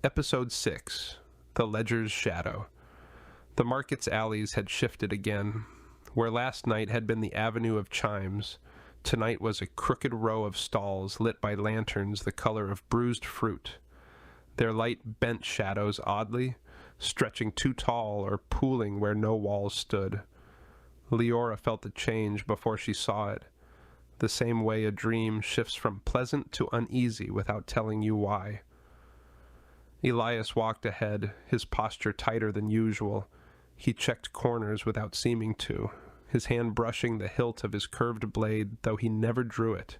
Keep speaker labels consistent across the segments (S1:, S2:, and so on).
S1: Episode 6. The Ledger's Shadow. The market's alleys had shifted again. Where last night had been the avenue of chimes, tonight was a crooked row of stalls lit by lanterns the color of bruised fruit. Their light bent shadows oddly, stretching too tall or pooling where no walls stood. Leora felt the change before she saw it, the same way a dream shifts from pleasant to uneasy without telling you why. Elias walked ahead, his posture tighter than usual. He checked corners without seeming to, his hand brushing the hilt of his curved blade, though he never drew it.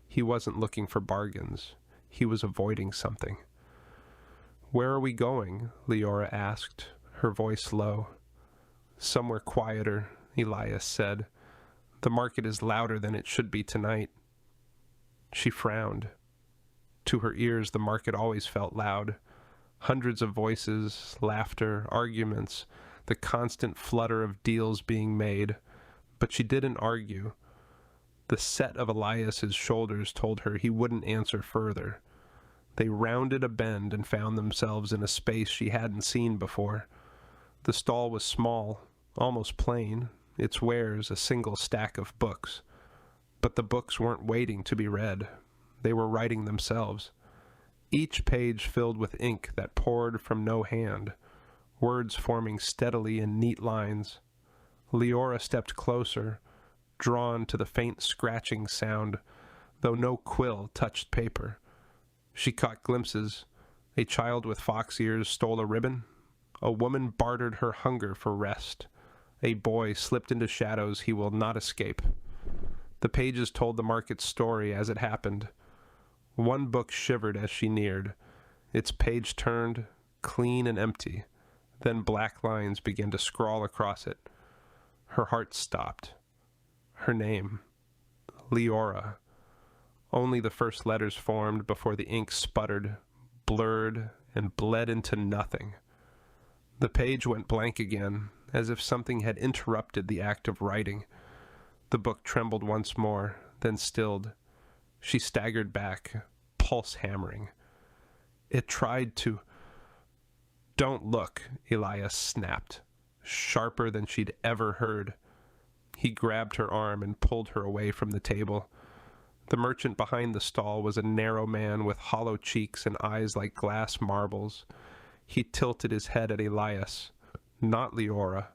S1: He wasn't looking for bargains. He was avoiding something. "Where are we going?" Leora asked, her voice low. "Somewhere quieter," Elias said. "The market is louder than it should be tonight." She frowned. To her ears, the market always felt loud. Hundreds of voices, laughter, arguments, the constant flutter of deals being made. But she didn't argue. The set of Elias's shoulders told her he wouldn't answer further. They rounded a bend and found themselves in a space she hadn't seen before. The stall was small, almost plain, its wares a single stack of books. But the books weren't waiting to be read. They were writing themselves. Each page filled with ink that poured from no hand, words forming steadily in neat lines. Leora stepped closer, drawn to the faint scratching sound, though no quill touched paper. She caught glimpses. A child with fox ears stole a ribbon. A woman bartered her hunger for rest. A boy slipped into shadows he will not escape. The pages told the market's story as it happened. One book shivered as she neared. Its page turned, clean and empty. Then black lines began to scrawl across it. Her heart stopped. Her name. Leora. Only the first letters formed before the ink sputtered, blurred, and bled into nothing. The page went blank again, as if something had interrupted the act of writing. The book trembled once more, then stilled. She staggered back, pulse hammering. It tried to... "Don't look," Elias snapped, sharper than she'd ever heard. He grabbed her arm and pulled her away from the table. The merchant behind the stall was a narrow man with hollow cheeks and eyes like glass marbles. He tilted his head at Elias, not Leora.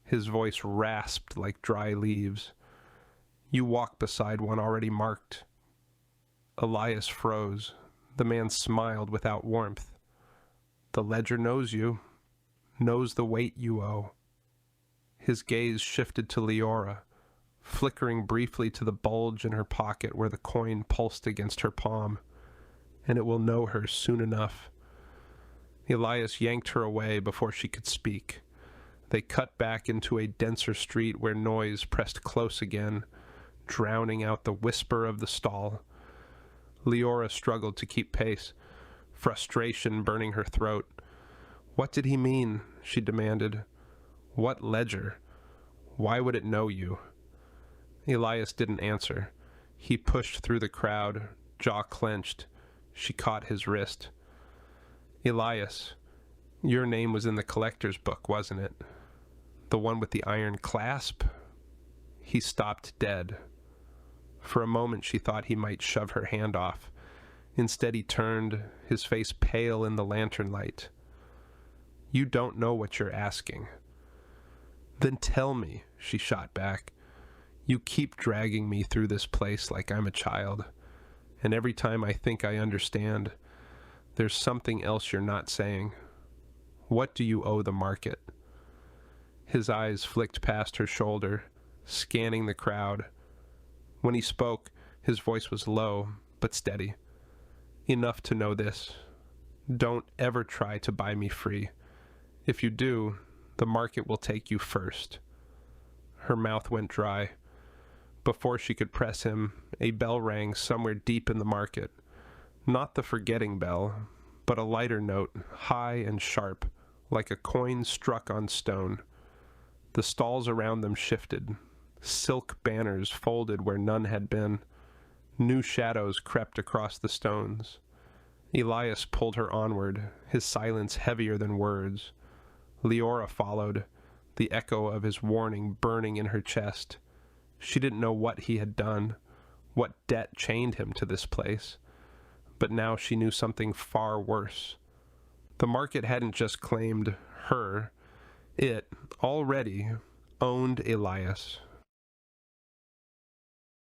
S1: His voice rasped like dry leaves. "You walk beside one already marked." Elias froze. The man smiled without warmth. "The ledger knows you, knows the weight you owe." His gaze shifted to Leora, flickering briefly to the bulge in her pocket where the coin pulsed against her palm. "And it will know her soon enough." Elias yanked her away before she could speak. They cut back into a denser street where noise pressed close again, drowning out the whisper of the stall. Leora struggled to keep pace, frustration burning her throat. "What did he mean?" she demanded. "What ledger? Why would it know you?" Elias didn't answer. He pushed through the crowd, jaw clenched. She caught his wrist. "Elias, your name was in the collector's book, wasn't it? The one with the iron clasp?" He stopped dead. For a moment she thought he might shove her hand off. Instead he turned, his face pale in the lantern light. "You don't know what you're asking." "Then tell me," she shot back. "You keep dragging me through this place like I'm a child, and every time I think I understand, there's something else you're not saying. What do you owe the market?" His eyes flicked past her shoulder, scanning the crowd. When he spoke, his voice was low, but steady. "Enough to know this. Don't ever try to buy me free. If you do, the market will take you first." Her mouth went dry. Before she could press him, a bell rang somewhere deep in the market. Not the forgetting bell, but a lighter note, high and sharp, like a coin struck on stone. The stalls around them shifted. Silk banners folded where none had been. New shadows crept across the stones. Elias pulled her onward, his silence heavier than words. Leora followed, the echo of his warning burning in her chest. She didn't know what he had done, what debt chained him to this place. But now she knew something far worse. The market hadn't just claimed her. It, already, owned Elias.